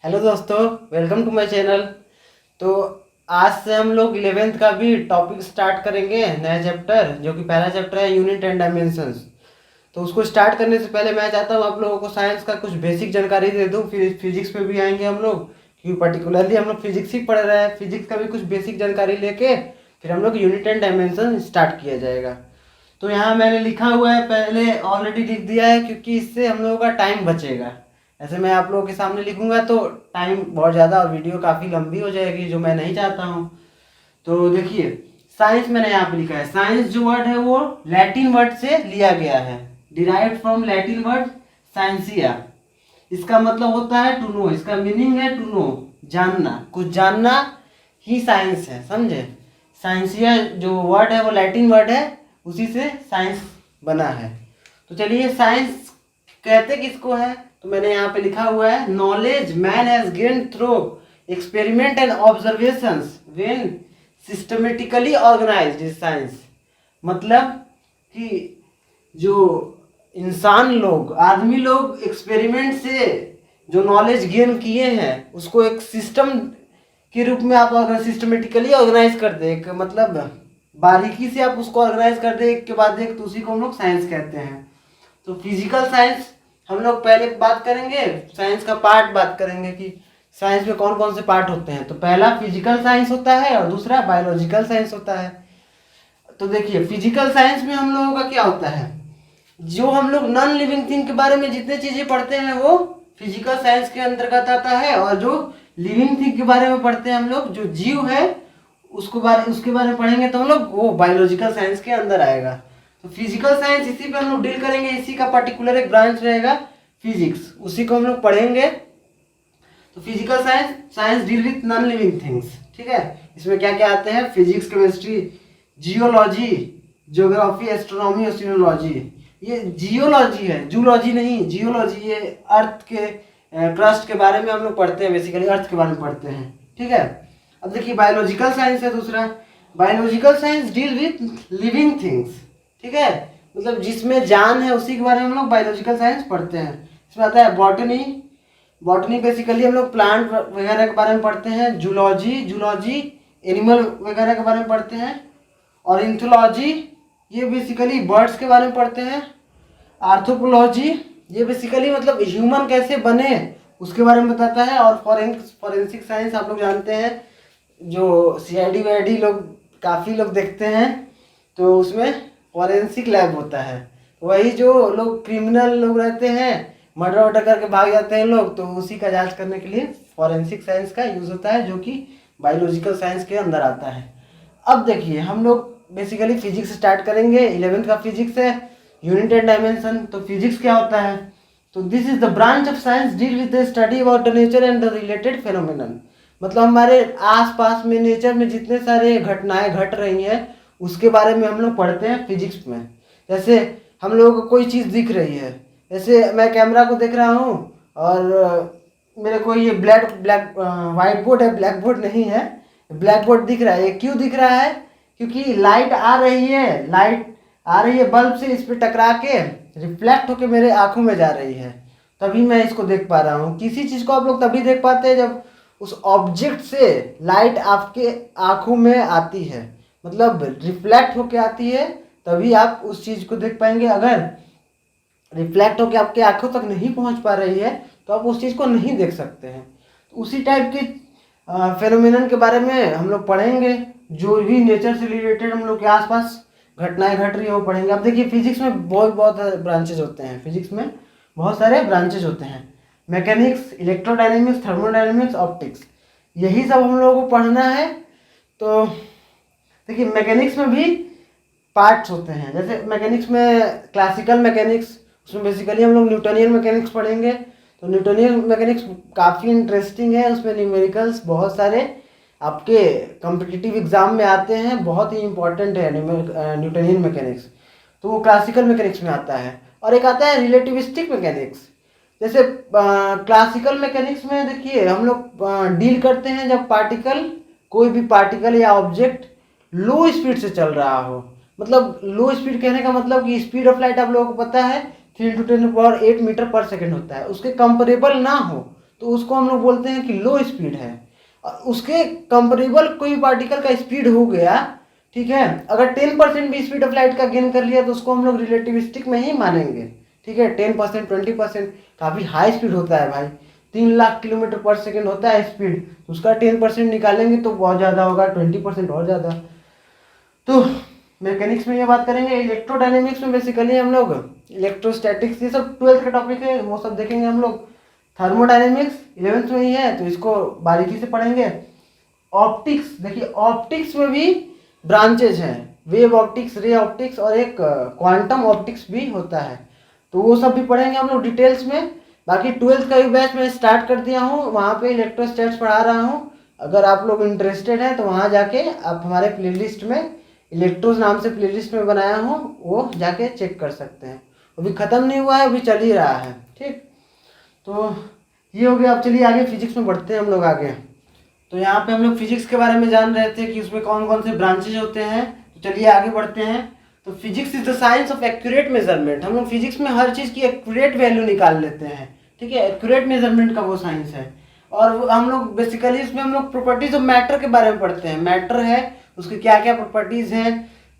Hello दोस्तों, welcome to my channel. तो आज से हम लोग 11th का भी टॉपिक स्टार्ट करेंगे, नया चैप्टर, जो कि पहला चैप्टर है यूनिट एंड डायमेंशंस। तो उसको स्टार्ट करने से पहले मैं चाहता हूँ आप लोगों को साइंस का कुछ बेसिक जानकारी दे दूँ, फिर फिजिक्स पे भी आएंगे हम लोग, क्योंकि पर्टिकुलरली हम लोग फिजिक्स ही पढ़ रहे हैं। फिजिक्स का भी कुछ बेसिक जानकारी लेके फिर हम लोग यूनिट एंड डायमेंशन स्टार्ट किया जाएगा। तो यहाँ मैंने लिखा हुआ है, पहले ऑलरेडी लिख दिया है, क्योंकि इससे हम लोगों का टाइम बचेगा। ऐसे मैं आप लोगों के सामने लिखूंगा तो टाइम बहुत ज़्यादा और वीडियो काफ़ी लंबी हो जाएगी, जो मैं नहीं चाहता हूँ। तो देखिए, साइंस मैंने यहाँ पे लिखा है। साइंस जो वर्ड है वो लैटिन वर्ड से लिया गया है, derived from Latin word scientia. इसका मतलब होता है टू नो, इसका मीनिंग है टू नो, जानना, कुछ जानना ही साइंस है, समझे। साइंसिया जो वर्ड है वो लैटिन वर्ड है, उसी से साइंस बना है। तो चलिए, साइंस कहते किसको है, तो मैंने यहाँ पे लिखा हुआ है, knowledge man has gained through experiment and observations when systematically organised is science. मतलब कि जो इंसान लोग, आदमी लोग एक्सपेरिमेंट से जो नॉलेज गेन किए हैं उसको एक सिस्टम के रूप में आप अगर सिस्टमेटिकली ऑर्गेनाइज कर दे, एक मतलब बारीकी से आप उसको ऑर्गेनाइज कर दे एक के बाद एक, तो उसी को हम लोग साइंस कहते हैं। तो फिजिकल साइंस हम लोग पहले बात करेंगे, साइंस का पार्ट बात करेंगे कि साइंस में कौन कौन से पार्ट होते हैं। तो पहला फिजिकल साइंस होता है और दूसरा बायोलॉजिकल साइंस होता है। तो देखिए, फिजिकल साइंस में हम लोगों का क्या होता है, जो हम लोग नॉन लिविंग थिंग के बारे में जितने चीजें पढ़ते हैं वो फिजिकल साइंस के अंतर्गत आता है, और जो लिविंग थिंग के बारे में पढ़ते हैं हम लोग, जो जीव है उसके बारे में पढ़ेंगे तो हम लोग वो बायोलॉजिकल साइंस के अंदर आएगा। तो फिजिकल साइंस इसी पे हम लोग डील करेंगे, इसी का पर्टिकुलर एक ब्रांच रहेगा फिजिक्स, उसी को हम लोग पढ़ेंगे। तो physical science, science deal with non living things, ठीक है। इसमें क्या क्या आते हैं, physics, chemistry, geology, geography, astronomy, oceanology. ये जियोलॉजी है, जूलॉजी नहीं, जियोलॉजी। ये अर्थ के क्रस्ट के बारे में हम लोग पढ़ते हैं, बेसिकली अर्थ के बारे में पढ़ते हैं, ठीक है। अब देखिए, बायोलॉजिकल साइंस है दूसरा। Biological science deal with living things, ठीक है, मतलब जिसमें जान है उसी के बारे में हम लोग बायोलॉजिकल साइंस पढ़ते हैं। इसमें आता है बॉटनी। बॉटनी बेसिकली हम लोग प्लांट वगैरह के बारे में पढ़ते हैं। जूलॉजी, जूलॉजी एनिमल वगैरह के बारे में पढ़ते हैं। और इंथोलॉजी, ये बेसिकली बर्ड्स के बारे में पढ़ते हैं। आर्थ्रोपोलॉजी, ये बेसिकली मतलब ह्यूमन कैसे बने उसके बारे में बताता है। और फॉरेंसिक साइंस आप लोग जानते हैं, जो सीआईडी वाईडी लोग काफ़ी लोग देखते हैं, तो उसमें फॉरेंसिक लैब होता है। वही जो लोग क्रिमिनल लोग रहते हैं, मर्डर वर्डर करके भाग जाते हैं लोग, तो उसी का जांच करने के लिए फॉरेंसिक साइंस का यूज़ होता है, जो कि बायोलॉजिकल साइंस के अंदर आता है। अब देखिए, हम लोग बेसिकली फिजिक्स स्टार्ट करेंगे। 11th का फिजिक्स है, यूनिट एंड डायमेंशन। तो फिजिक्स क्या होता है, तो this is the branch of science deal with the study about the nature and the related phenomenon. मतलब हमारे आसपास में नेचर में जितने सारे घटनाएं घट रही हैं उसके बारे में हम लोग पढ़ते हैं फिजिक्स में। जैसे हम लोगों को कोई चीज़ दिख रही है, जैसे मैं कैमरा को देख रहा हूँ और मेरे को ये ब्लैक ब्लैक वाइट बोर्ड है, ब्लैक बोर्ड नहीं है, ब्लैक बोर्ड दिख रहा है। ये क्यों दिख रहा है, क्योंकि लाइट आ रही है, लाइट आ रही है बल्ब से, इस पर टकरा के रिफ्लेक्ट होके मेरे आंखों में जा रही है, तभी मैं इसको देख पा रहा हूँ। किसी चीज़ को आप लोग तभी देख पाते हैं जब उस ऑब्जेक्ट से लाइट आपके आंखों में आती है, मतलब रिफ्लेक्ट होके आती है, तभी आप उस चीज़ को देख पाएंगे। अगर रिफ्लेक्ट होके आपके आंखों तक नहीं पहुंच पा रही है तो आप उस चीज़ को नहीं देख सकते हैं। तो उसी टाइप के फेनोमेनन के बारे में हम लोग पढ़ेंगे, जो भी नेचर से रिलेटेड हम लोग के आसपास घटनाएं घट रही है वो पढ़ेंगे। अब देखिए, फिजिक्स में बहुत बहुत ब्रांचेज होते हैं, फिजिक्स में बहुत सारे ब्रांचेज होते हैं। मैकेनिक्स, इलेक्ट्रोडायनेमिक्स, थर्मोडायनेमिक्स, ऑप्टिक्स, यही सब हम लोगों को पढ़ना है। तो देखिए, मैकेनिक्स में भी पार्ट्स होते हैं। जैसे मैकेनिक्स में क्लासिकल मैकेनिक्स, उसमें बेसिकली हम लोग न्यूटनियन मैकेनिक्स पढ़ेंगे। तो न्यूटनियन मैकेनिक्स काफ़ी इंटरेस्टिंग है, उसमें न्यूमेरिकल्स बहुत सारे आपके कॉम्पिटिटिव एग्जाम में आते हैं, बहुत ही इंपॉर्टेंट है न्यूटनियन मैकेनिक्स। तो वो क्लासिकल मैकेनिक्स में आता है। और एक आता है रिलेटिविस्टिक मैकेनिक्स। जैसे क्लासिकल मैकेनिक्स में देखिए, हम लोग डील करते हैं जब पार्टिकल, कोई भी पार्टिकल या ऑब्जेक्ट लो स्पीड से चल रहा हो। मतलब लो स्पीड कहने का मतलब कि स्पीड ऑफ लाइट आप लोगों को पता है 3 × 10⁸ मीटर पर सेकेंड होता है, उसके कंपेरेबल ना हो तो उसको हम लोग बोलते हैं कि लो स्पीड है। और उसके कंपेरेबल कोई पार्टिकल का स्पीड हो गया, ठीक है, अगर 10% भी स्पीड ऑफ लाइट का गेन कर लिया तो उसको हम लोग रिलेटिविस्टिक में ही मानेंगे, ठीक है। 10%, 20% काफ़ी हाई स्पीड होता है भाई, 3 लाख किलोमीटर पर सेकेंड होता है स्पीड, तो उसका 10% निकालेंगे तो बहुत ज़्यादा होगा, 20% और ज़्यादा। तो मैकेनिक्स में ये बात करेंगे। इलेक्ट्रोडायनेमिक्स में बेसिकली हम लोग इलेक्ट्रोस्टैटिक्स, ये सब 12th का टॉपिक है, वो सब देखेंगे हम लोग। थर्मोडायनेमिक्स 11th में ही है, तो इसको बारीकी से पढ़ेंगे। ऑप्टिक्स, देखिए ऑप्टिक्स में भी ब्रांचेज हैं, वेव ऑप्टिक्स, रे ऑप्टिक्स और एक क्वांटम ऑप्टिक्स भी होता है, तो वो सब भी पढ़ेंगे हम लोग डिटेल्स में। बाकी 12th का भी बैच मैं स्टार्ट कर दिया हूँ, वहाँ पे इलेक्ट्रोस्टैट्स पढ़ा रहा हूँ। अगर आप लोग इंटरेस्टेड हैं तो वहाँ जाके आप हमारे प्लेलिस्ट में, इलेक्ट्रोज नाम से प्लेलिस्ट में बनाया हूँ, वो जाके चेक कर सकते हैं। अभी ख़त्म नहीं हुआ है, अभी चल ही रहा है, ठीक। तो ये हो गया। अब चलिए आगे फिजिक्स में बढ़ते हैं हम लोग आगे। तो यहाँ पे हम लोग फिजिक्स के बारे में जान रहे थे कि उसमें कौन कौन से ब्रांचेज होते हैं, तो चलिए आगे बढ़ते हैं। तो physics is the science of accurate measurement. हम लोग फिजिक्स में हर चीज़ की एक्यूरेट वैल्यू निकाल लेते हैं, ठीक है, एक्यूरेट मेजरमेंट का वो साइंस है। और हम लोग बेसिकली इसमें हम लोग प्रॉपर्टीज ऑफ मैटर के बारे में पढ़ते हैं। मैटर है, उसके क्या क्या प्रॉपर्टीज हैं,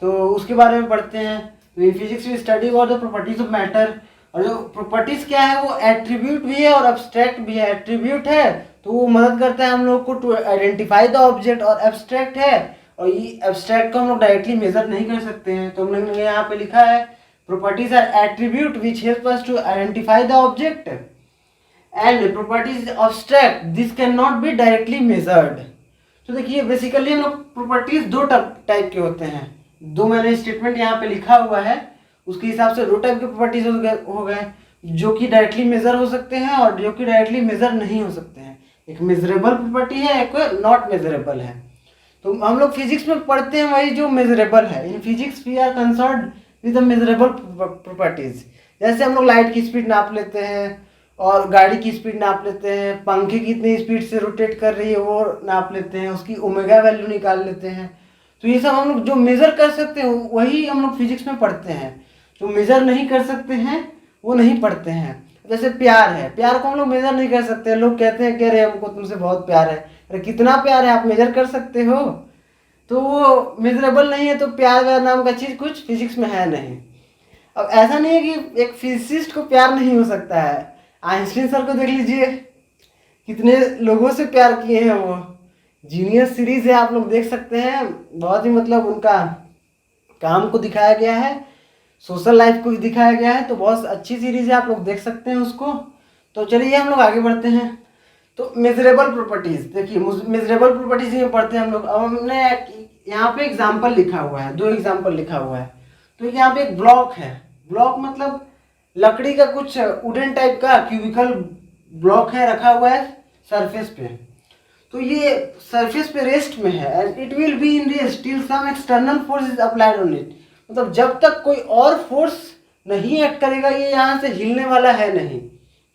तो उसके बारे में पढ़ते हैं। तो ये फिजिक्स में स्टडी और द प्रॉपर्टीज ऑफ मैटर। और जो प्रॉपर्टीज क्या है, वो एट्रीब्यूट भी है और एब्स्ट्रैक्ट भी है। एट्रीब्यूट है तो वो मदद करता है हम लोग को टू आइडेंटिफाई द ऑब्जेक्ट, और एब्स्ट्रैक्ट है, और ये एब्स्ट्रैक्ट को हम लोग डायरेक्टली मेजर नहीं कर सकते हैं। तो हम लोग ने यहाँ पे लिखा है properties are attribute which help us to identify the object, and properties abstract this can not be directly measured. तो देखिए बेसिकली हम लोग प्रॉपर्टीज दो टाइप के होते हैं, दो मैंने स्टेटमेंट यहाँ पे लिखा हुआ है, उसके हिसाब से दो टाइप के प्रॉपर्टीज हो गए, जो कि डायरेक्टली मेजर हो सकते हैं और जो कि डायरेक्टली मेजर नहीं हो सकते हैं। एक मेजरेबल प्रॉपर्टी है, एक नॉट मेजरेबल है। तो हम लोग फिजिक्स में पढ़ते हैं वही जो मेजरेबल है। In physics we are concern with the measurable properties. जैसे हम लोग लाइट की स्पीड नाप लेते हैं, और गाड़ी की स्पीड नाप लेते हैं, पंखे कितनी स्पीड से रोटेट कर रही है वो नाप लेते हैं, उसकी ओमेगा वैल्यू निकाल लेते हैं। तो ये सब हम लोग जो मेजर कर सकते हैं वही हम लोग फिजिक्स में पढ़ते हैं। जो मेजर नहीं कर सकते हैं वो नहीं पढ़ते हैं। जैसे प्यार है, प्यार को हम लोग मेजर नहीं कर सकते। लोग कहते हैं कह रहे हमको तुमसे बहुत प्यार है, अरे कितना प्यार है आप मेजर कर सकते हो? तो वो मेजरेबल नहीं है। तो प्यार व्यार नाम का चीज़ कुछ फिजिक्स में है नहीं। अब ऐसा नहीं है कि एक फिजिसिस्ट को प्यार नहीं हो सकता है। आइंस्टीन सर को देख लीजिए, कितने लोगों से प्यार किए हैं वो। जीनियस सीरीज है, आप लोग देख सकते हैं, बहुत ही मतलब उनका काम को दिखाया गया है, सोशल लाइफ को भी दिखाया गया है। तो बहुत अच्छी सीरीज है, आप लोग देख सकते हैं उसको। तो चलिए हम लोग आगे बढ़ते हैं। तो मेजरेबल प्रॉपर्टीज, देखिए मेजरेबल प्रॉपर्टीज में पढ़ते हैं हम लोग। अब हमने यहाँ पे एग्जाम्पल लिखा हुआ है, दो एग्जाम्पल लिखा हुआ है। तो यहाँ पे एक ब्लॉक है, ब्लॉक मतलब लकड़ी का कुछ वुडन टाइप का क्यूबिकल ब्लॉक है, रखा हुआ है सरफेस पे। तो ये सरफेस पे रेस्ट में है, and it will be in rest till some external force is applied on it. मतलब जब तक कोई और फोर्स नहीं एक्ट करेगा ये यहाँ से हिलने वाला है नहीं,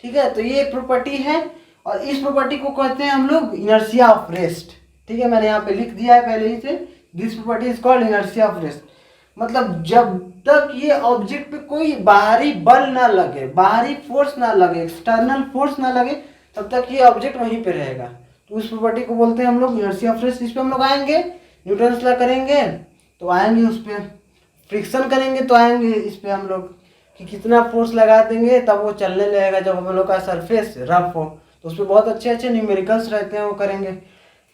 ठीक है। तो ये एक प्रॉपर्टी है, और इस प्रॉपर्टी को कहते हैं हम लोग इनर्शिया ऑफ रेस्ट, ठीक है। मैंने यहाँ पे लिख दिया है पहले ही से, this property is called inertia of rest. मतलब जब तक ये ऑब्जेक्ट पे कोई बाहरी बल ना लगे, बाहरी फोर्स ना लगे, एक्सटर्नल फोर्स ना लगे, तब तक ये ऑब्जेक्ट वहीं पे रहेगा। तो उस प्रॉपर्टी को बोलते हैं हम लोग इनर्शिया ऑफ रेस्ट। इस पे हम लोग आएंगे, न्यूटन्स लॉ करेंगे तो आएंगे उस पर, फ्रिक्शन करेंगे तो आएंगे इस पे हम लोग, कि कितना फोर्स लगा देंगे तब वो चलने लगेगा जब हम लोग का सरफेस रफ हो। तो उस पर बहुत अच्छे अच्छे न्यूमेरिकल्स रहते हैं, वो करेंगे।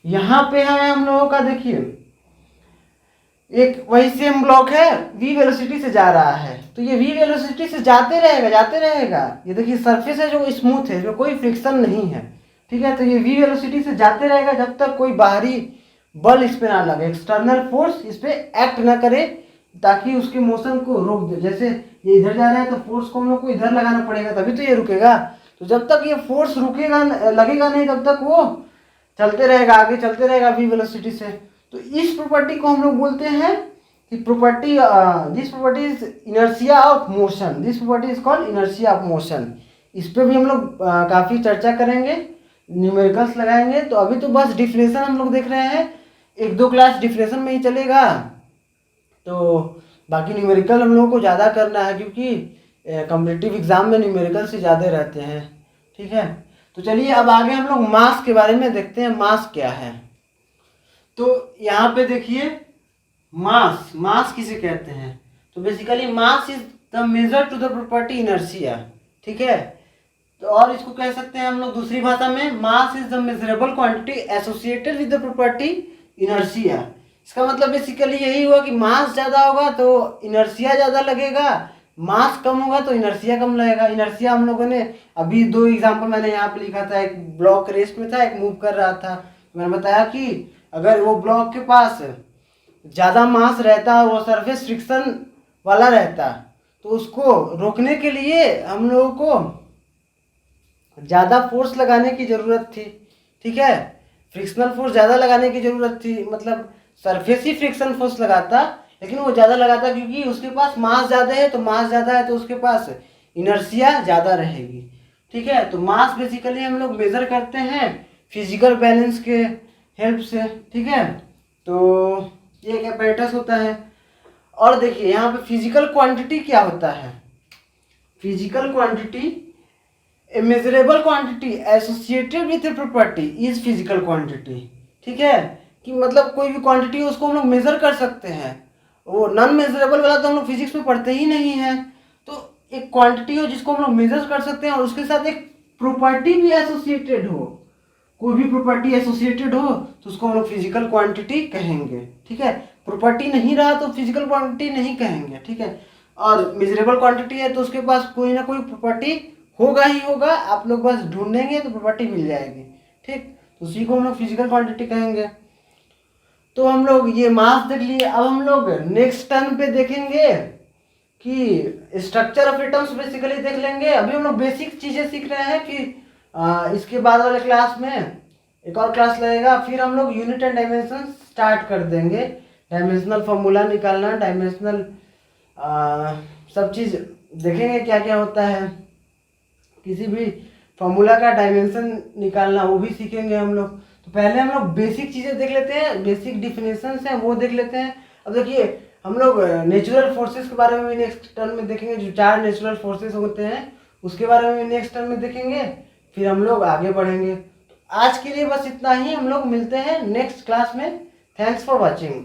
यहाँ पे है हम लोगों का, देखिए एक वही सेम ब्लॉक है, v वेलोसिटी से जा रहा है। तो ये v वेलोसिटी से जाते रहेगा जाते रहेगा। ये देखिए सरफेस है जो स्मूथ है, जो कोई फ्रिक्शन नहीं है, ठीक है। तो ये v वेलोसिटी से जाते रहेगा जब तक कोई बाहरी बल इस पे ना लगे, एक्सटर्नल फोर्स इस पे एक्ट ना करे, ताकि उसके मोशन को रोक दे। जैसे ये इधर जा रहा है तो फोर्स को हम लोग को इधर लगाना पड़ेगा, तभी तो ये रुकेगा। तो जब तक ये फोर्स रुकेगा लगेगा नहीं, तब तक वो चलते रहेगा, आगे चलते रहेगा v वेलोसिटी से। तो इस प्रॉपर्टी को हम लोग बोलते हैं कि property, this property is inertia of motion, this property is called inertia of motion. इस पे भी हम लोग काफ़ी चर्चा करेंगे, न्यूमेरिकल्स लगाएंगे। तो अभी तो बस डिफिनेशन हम लोग देख रहे हैं, एक दो क्लास डिफिनेशन में ही चलेगा। तो बाकी न्यूमेरिकल हम लोगों को ज़्यादा करना है, क्योंकि कॉम्पिटिटिव एग्जाम में न्यूमेरिकल से ज़्यादा रहते हैं, ठीक है। तो चलिए अब आगे हम लोग मास के बारे में देखते हैं, मास क्या है। तो यहाँ पे देखिए मास, मास किसे कहते हैं, तो basically mass is the measure to the property inertia, ठीक है। तो और इसको कह सकते हैं हम लोग दूसरी भाषा में, मास is the measurable quantity associated with the property inertia. इसका मतलब बेसिकली यही हुआ कि मास ज़्यादा होगा तो इनर्शिया ज़्यादा लगेगा, मास कम होगा तो इनर्शिया कम लगेगा। इनर्शिया हम लोगों ने अभी दो एग्जांपल मैंने यहाँ पे लिखा था, एक ब्लॉक रेस्ट में था, एक मूव कर रहा था। मैंने बताया कि अगर वो ब्लॉक के पास ज़्यादा मास रहता और वो सरफेस फ्रिक्शन वाला रहता तो उसको रोकने के लिए हम लोगों को ज़्यादा फोर्स लगाने की ज़रूरत थी, ठीक है। फ्रिक्शनल फोर्स ज़्यादा लगाने की ज़रूरत थी, मतलब सरफेस ही फ्रिक्शन फोर्स लगाता, लेकिन वो ज़्यादा लगाता क्योंकि उसके पास मास ज़्यादा है, तो मास ज़्यादा है तो उसके पास इनर्शिया ज़्यादा रहेगी, ठीक है। तो मास बेसिकली हम लोग मेज़र करते हैं फिजिकल बैलेंस के हेल्प से, ठीक है। तो ये एक apparatus होता है। और देखिए यहाँ पे फिजिकल क्वांटिटी क्या होता है, physical quantity A measurable quantity associated with a property is physical quantity, ठीक है। कि मतलब कोई भी क्वांटिटी उसको हम लोग मेजर कर सकते हैं, वो नॉन मेजरेबल वाला तो हम लोग फिजिक्स में पढ़ते ही नहीं है। तो एक क्वांटिटी हो जिसको हम लोग मेजर कर सकते हैं और उसके साथ एक प्रॉपर्टी भी एसोसिएटेड हो, कोई भी प्रॉपर्टी एसोसिएटेड हो तो उसको हम लोग फिजिकल क्वांटिटी कहेंगे, ठीक है। प्रॉपर्टी नहीं रहा तो फिजिकल क्वांटिटी नहीं कहेंगे, ठीक है। और मेजरेबल क्वांटिटी है तो उसके पास कोई ना कोई प्रॉपर्टी होगा ही होगा, आप लोग बस ढूंढेंगे तो प्रॉपर्टी मिल जाएगी, ठीक। तो उसी को हम लोग फिजिकल क्वांटिटी कहेंगे। तो हम लोग ये मास देख लिए, अब हम लोग नेक्स्ट टर्न पे देखेंगे कि स्ट्रक्चर ऑफ एटम्स बेसिकली देख लेंगे। अभी हम लोग बेसिक चीज़ें सीख रहे हैं कि इसके बाद वाले क्लास में एक और क्लास लगेगा, फिर हम लोग यूनिट एंड डायमेंशन स्टार्ट कर देंगे। डायमेंशनल फॉर्मूला निकालना, डायमेंशनल सब चीज़ देखेंगे क्या क्या होता है, किसी भी फॉर्मूला का डायमेंशन निकालना वो भी सीखेंगे हम लोग। तो पहले हम लोग बेसिक चीज़ें देख लेते हैं, बेसिक डिफिनेशंस हैं वो देख लेते हैं। अब देखिए हम लोग नेचुरल फोर्सेस के बारे में भी नेक्स्ट टर्न में देखेंगे, जो 4 नेचुरल फोर्सेस होते हैं उसके बारे में भी नेक्स्ट टर्न में देखेंगे, फिर हम लोग आगे बढ़ेंगे। तो आज के लिए बस इतना ही, हम लोग मिलते हैं नेक्स्ट क्लास में। Thanks for watching.